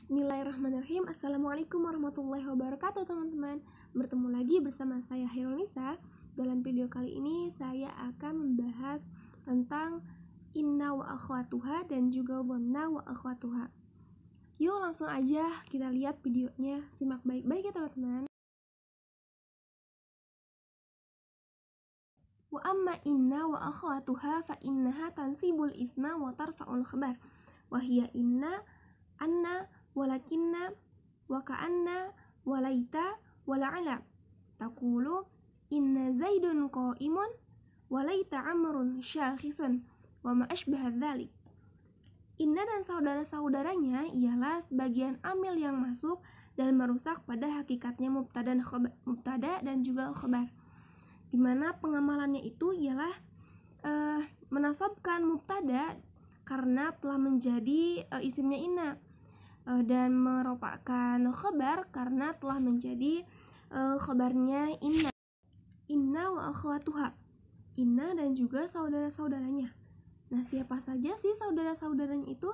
Bismillahirrahmanirrahim. Assalamualaikum warahmatullahi wabarakatuh teman-teman. Bertemu lagi bersama saya Hairul Nisa. Dalam video kali ini saya akan membahas tentang inna wa akhwatuha dan juga dhanna wa akhwatuha. Yuk langsung aja kita lihat videonya. Simak baik-baik ya teman-teman. Wa amma inna wa akhwatuha fa innaha tansibul isma wa tarfa'ul khabar. Wa hiya inna, anna, walakinna, wa ka'anna, walaita, wala'ala. Taqulu inna zaidun qa'imun, walaita amrun syakhisun, wa ma ashbaha dzalik. Inna dan saudara-saudaranya ialah sebagian amil yang masuk dan merusak pada hakikatnya mubtada dan juga khabar. Di mana pengamalannya itu ialah menasabkan mubtada karena telah menjadi isimnya inna, dan meropakkan khabar karena telah menjadi khabarnya inna. Inna wa akhwatuha, inna dan juga saudara-saudaranya. Nah, siapa saja sih saudara-saudaranya itu?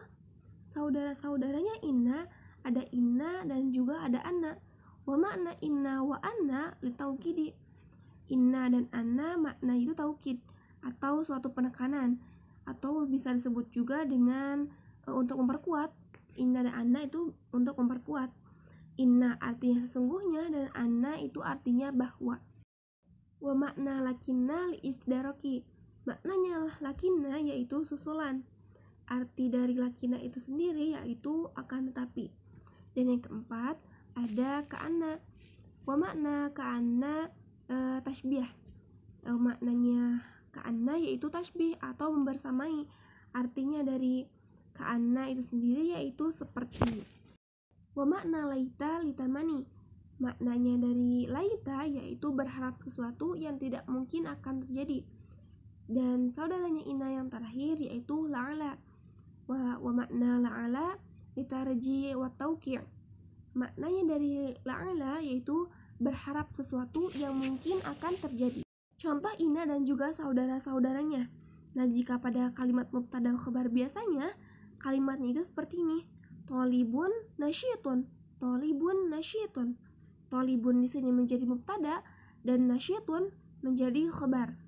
Saudara-saudaranya inna, ada inna dan juga ada anna. Wa makna inna wa anna litaukidi. Inna dan anna makna itu taukid atau suatu penekanan, atau bisa disebut juga dengan untuk memperkuat. Inna dan anna itu untuk memperkuat. Inna artinya sesungguhnya dan anna itu artinya bahwa. Wa makna lakinna li istidraki, maknanya lakinna yaitu susulan. Arti dari lakinna itu sendiri yaitu akan tetapi. Dan yang keempat ada ka'anna. Wa makna ka'anna tasbih. Maknanya ka'anna yaitu tasbih atau membersamai. Artinya dari ka'anna itu sendiri yaitu seperti. Wa makna laita litamani, maknanya dari laita yaitu berharap sesuatu yang tidak mungkin akan terjadi. Dan saudaranya inna yang terakhir yaitu la'ala. Wa makna la'ala litarji wa tauqi', maknanya dari la'ala yaitu berharap sesuatu yang mungkin akan terjadi. Contoh inna dan juga saudara-saudaranya. Nah, jika pada kalimat mubtada khabar biasanya kalimatnya itu seperti ini. Tolibun nasyitun, tolibun nasyitun. Tolibun di sini menjadi mubtada dan nasyitun menjadi khabar.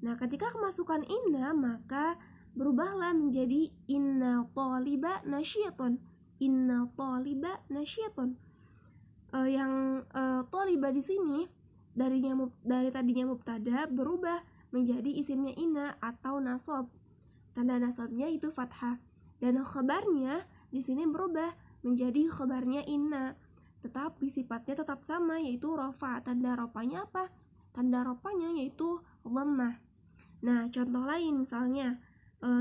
Nah, ketika kemasukan inna maka berubahlah menjadi inna toliba nasyitun. Inna toliba nasyitun. Yang toliba di sini dari tadinya mubtada berubah menjadi isimnya inna atau nasab. Tanda nasabnya itu fathah. Dan khabarnya di sini berubah menjadi khabarnya inna, tetapi sifatnya tetap sama yaitu rafa. Tanda rafanya apa? Tanda rafanya yaitu dhammah. Nah, contoh lain misalnya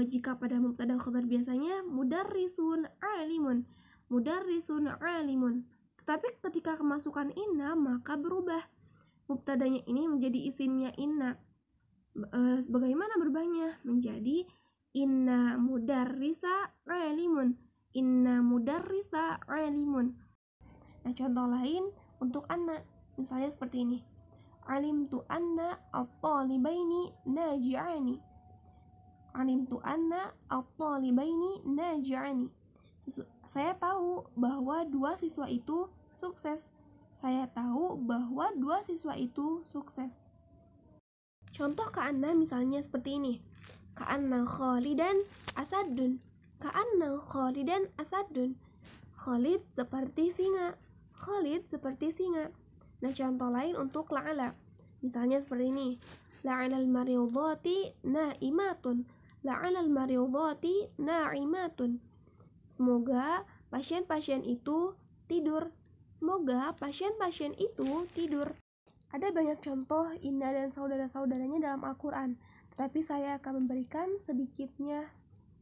jika pada mubtada khabar biasanya mudarrisun alimun, mudarrisun alimun. Tetapi ketika kemasukan inna maka berubah mubtadanya ini menjadi isimnya inna. Bagaimana berubahnya? Menjadi inna mudarrisa alimun, inna mudarrisa alimun. Nah, contoh lain untuk anna misalnya seperti ini. Alimtu anna at-talibaini naji'ani. Alimtu anna at-talibaini naji'ani. Saya tahu bahwa dua siswa itu sukses. Saya tahu bahwa dua siswa itu sukses. Contoh ka'anna misalnya seperti ini. Ka'anna Khalidan asadun. Ka'anna Khalidan asadun. Khalid seperti singa. Khalid seperti singa. Nah, contoh lain untuk la'ala. Misalnya seperti ini. La'alal mariyudhati na'imatun. La'alal mariyudhati na'imatun. Semoga pasien-pasien itu tidur. Semoga pasien-pasien itu tidur. Ada banyak contoh inna dan saudara-saudaranya dalam Al-Quran, tetapi saya akan memberikan sedikitnya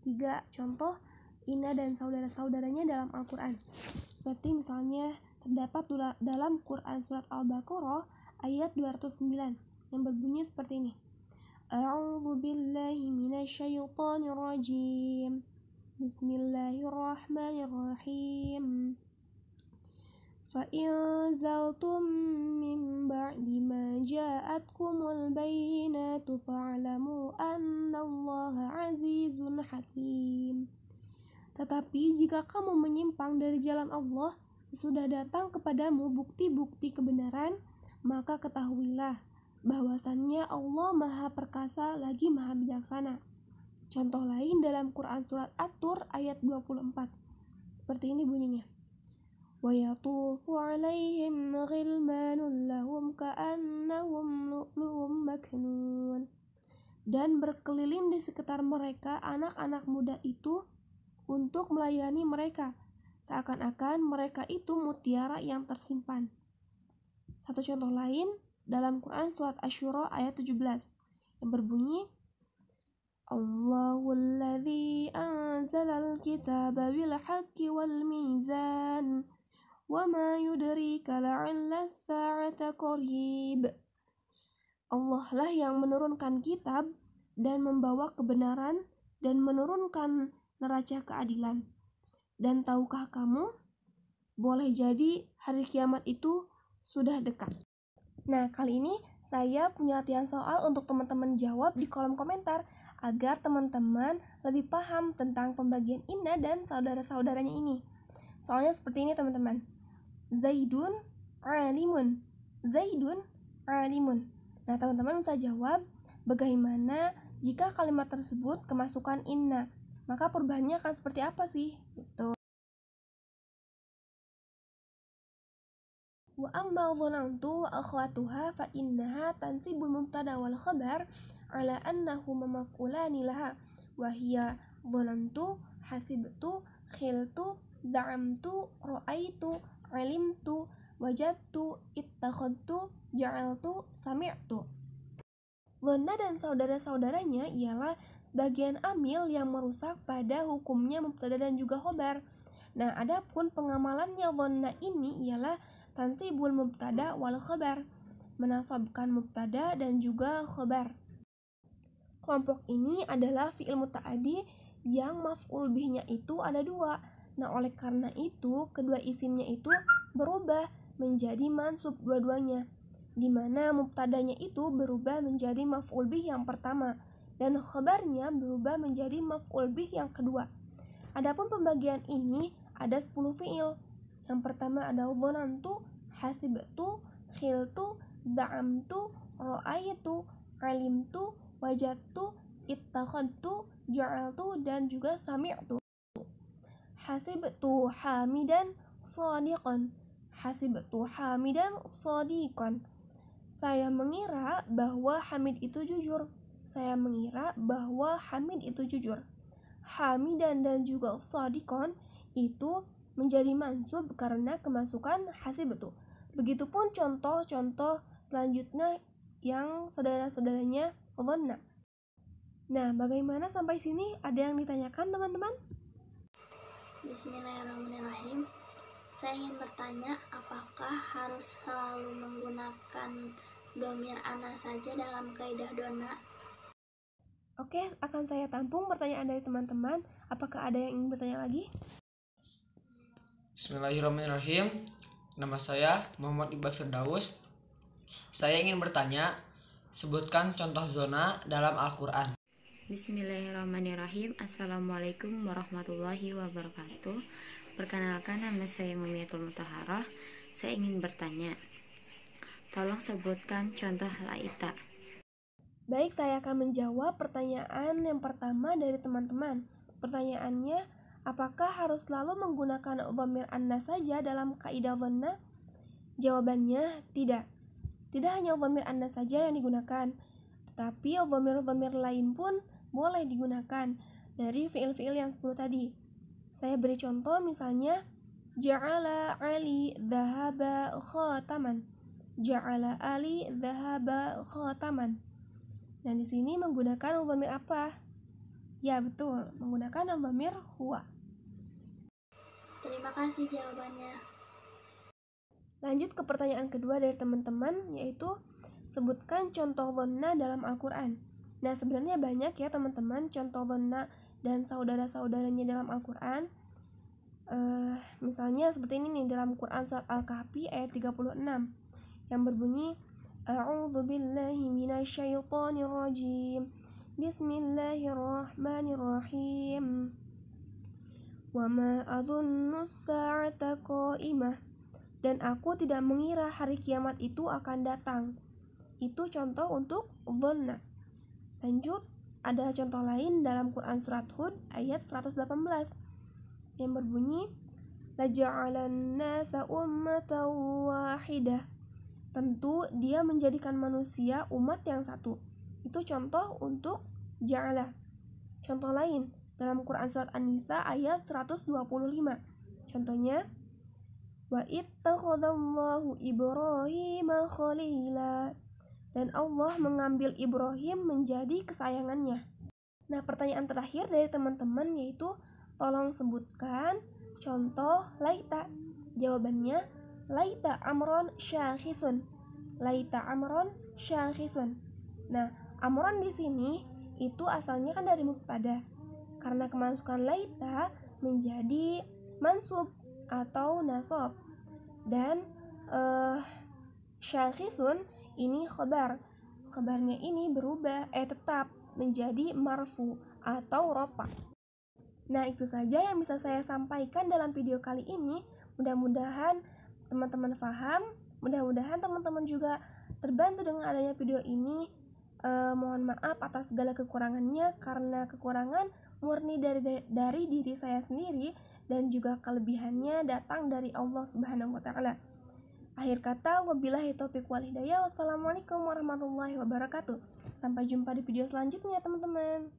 3 contoh inna dan saudara-saudaranya dalam Al-Quran. Seperti misalnya terdapat dalam Quran surat Al-Baqarah ayat 209 yang berbunyi seperti ini. A'udzu billahi minasyaitonir rajim. Bismillahirrahmanirrahim. فَإِنْ زَلْتُمْ مِنْ بَعْدِ مَا جَاءَتْكُمُ الْبَيِّنَاتُ فَاعْلَمُوا أَنَّ اللَّهَ عَزِيزٌ حَكِيمٌ. Tetapi jika kamu menyimpang dari jalan Allah sesudah datang kepadamu bukti-bukti kebenaran, maka ketahuilah bahwasannya Allah Maha Perkasa lagi Maha Bijaksana. Contoh lain dalam Quran Surat At-Tur ayat 24. Seperti ini bunyinya. وَيَطُوفُ عَلَيْهِمْ غِلْمَانٌ لَهُمْ كَأَنَّهُمْ لُؤْلُؤٌ مَكْنُونٌ. Dan berkeliling di sekitar mereka anak-anak muda itu untuk melayani mereka, seakan-akan mereka itu mutiara yang tersimpan. Satu contoh lain dalam Quran Surat Asy-Syura ayat 17 yang berbunyi, Allahul ladzi anzalal kitaba bil haqqi wal mizan wa ma yudrika la'alla as-sa'ata qarib. Allah lah yang menurunkan kitab dan membawa kebenaran dan menurunkan neraca keadilan. Dan tahukah kamu, boleh jadi hari kiamat itu sudah dekat. Nah, kali ini saya punya latihan soal untuk teman-teman jawab di kolom komentar agar teman-teman lebih paham tentang pembagian inna dan saudara-saudaranya ini. Soalnya seperti ini teman-teman. Zaidun alimun. Zaidun alimun. Nah, teman-teman bisa jawab bagaimana jika kalimat tersebut kemasukan inna. Maka perubahannya akan seperti apa sih? Gitu. Wa amma dhanantu wa akhwatuha fa innaha tansibul mubtada wal khabar ala annahu maf'ulani laha wa hiya dhanantu, hasibtu, khiltu, za'amtu, ra'aitu, alimtu, wajadtu, ittakhadtu, ja'altu, sami'tu. Dhanna dan saudara-saudaranya ialah sebagian amil yang merusak pada hukumnya mubtada dan juga khobar. Nah, adapun pengamalannya dhanna ini ialah tansibul mubtada wal khabar, menasabkan mubtada dan juga khobar. Kelompok ini adalah fi'il muta'addi yang maf'ul bihnya itu ada dua. Nah, oleh karena itu kedua isimnya itu berubah menjadi mansub dua-duanya, di mana mubtadanya itu berubah menjadi maf'ul bih yang pertama dan khabarnya berubah menjadi maf'ul bih yang kedua. Adapun pembagian ini ada 10 fi'il. Yang pertama ada dhanantu, hasibtu, khiltu, za'amtu, ra'aitu, alimtu, wajadtu, ittakhadtu, ja'altu, dan juga sami'tu. Hasibtu hamidan shadiqan. Hasibtu hamidan shadiqan. Saya mengira bahwa Hamid itu jujur. Saya mengira bahwa Hamid itu jujur. Hamidan dan juga shadiqan itu menjadi mansub karena kemasukan hasibtu. Begitupun contoh-contoh selanjutnya yang saudara-saudaranya dhanna. Nah, bagaimana sampai sini? Ada yang ditanyakan teman-teman? Bismillahirrahmanirrahim. Saya ingin bertanya, apakah harus selalu menggunakan dhamir ana saja dalam kaidah dhanna? Oke, akan saya tampung pertanyaan dari teman-teman. Apakah ada yang ingin bertanya lagi? Bismillahirrahmanirrahim. Nama saya Muhammad Iqbal Firdaus. Saya ingin bertanya, sebutkan contoh zona dalam Al-Quran. Bismillahirrahmanirrahim. Assalamualaikum warahmatullahi wabarakatuh. Perkenalkan, nama saya Mumiatul Mutahharah. Saya ingin bertanya, tolong sebutkan contoh laita. Baik, saya akan menjawab pertanyaan yang pertama dari teman-teman. Pertanyaannya, apakah harus selalu menggunakan dhamir anna saja dalam kaidah dhanna? Jawabannya tidak. Tidak hanya dhamir anna saja yang digunakan, tetapi dhamir-dhamir lain pun boleh digunakan dari fiil-fiil yang 10 tadi. Saya beri contoh misalnya ja'ala Ali dhahaba khataman. Ja'ala Ali dhahaba khataman. Nah, di sini menggunakan dhamir apa? Ya, betul, menggunakan dhamir huwa. Terima kasih jawabannya. Lanjut ke pertanyaan kedua dari teman-teman, yaitu sebutkan contoh dhanna dalam Al-Quran. Nah, sebenarnya banyak ya teman-teman contoh dhanna dan saudara-saudaranya dalam Al-Quran. Misalnya seperti ini nih dalam Quran Surat Al-Kahfi ayat 36 yang berbunyi A'udzu billahi minasyaitonir rajim. Bismillahirrahmanirrahim. wa ma adhunnu as-sa'ata qa'imah, dan aku tidak mengira hari kiamat itu akan datang. Itu contoh untuk dhanna. Lanjut, ada contoh lain dalam Quran surat Hud ayat 118 yang berbunyi laja'alan nasa ummatan wahidah. Tentu dia menjadikan manusia umat yang satu. Itu contoh untuk ja'ala. Contoh lain dalam Quran surat An-Nisa ayat 125. Contohnya wa ittakhadallahu Ibrahima khalila, dan Allah mengambil Ibrahim menjadi kesayangannya. Nah, pertanyaan terakhir dari teman-teman yaitu tolong sebutkan contoh laita. Jawabannya laita amron syakhisun. Laita amron syakhisun. Nah, amron di sini itu asalnya kan dari mubtada. Karena kemasukan laita menjadi mansub atau nasab. Dan syakhisun ini khabar. Khabarnya ini berubah tetap menjadi marfu atau rofa. Nah, itu saja yang bisa saya sampaikan dalam video kali ini. Mudah-mudahan teman-teman paham, mudah-mudahan teman-teman juga terbantu dengan adanya video ini. Mohon maaf atas segala kekurangannya, karena kekurangan murni dari diri saya sendiri, dan juga kelebihannya datang dari Allah Subhanahu wa Ta'ala. Akhir kata, wabillahi taufiq wal hidayah. Wassalamualaikum warahmatullahi wabarakatuh. Sampai jumpa di video selanjutnya, teman-teman.